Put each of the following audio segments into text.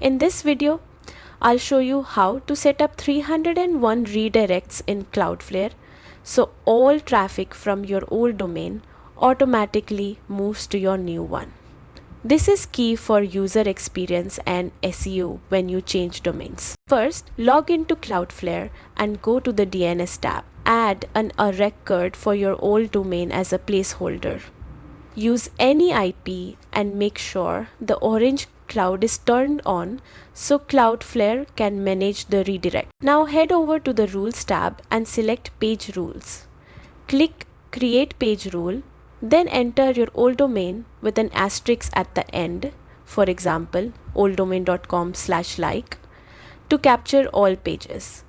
In this video, I'll show you how to set up 301 redirects in Cloudflare so all traffic from your old domain automatically moves to your new one. This is key for user experience and SEO when you change domains. First, log into Cloudflare and go to the DNS tab. Add a record for your old domain as a placeholder. Use any IP and make sure the orange cloud is turned on so Cloudflare can manage the redirect. Now head over to the Rules tab and select Page Rules. Click Create Page Rule, then enter your old domain with an asterisk at the end, for example olddomain.com/like, to capture all pages.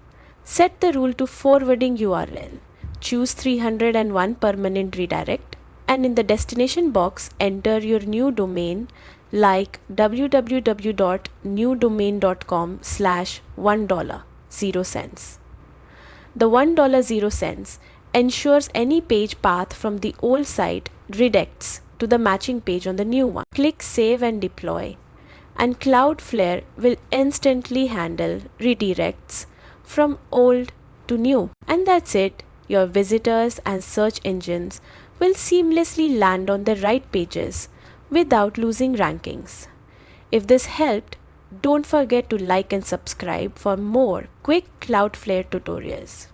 Set the rule to forwarding URL. Choose 301 permanent redirect, and in the destination box enter your new domain like www.newdomain.com/$1.00. The $1.00 ensures any page path from the old site redirects to the matching page on the new one. Click Save and Deploy, and Cloudflare will instantly handle redirects from old to new. And that's it. Your visitors and search engines will seamlessly land on the right pages without losing rankings. If this helped, don't forget to like and subscribe for more quick Cloudflare tutorials.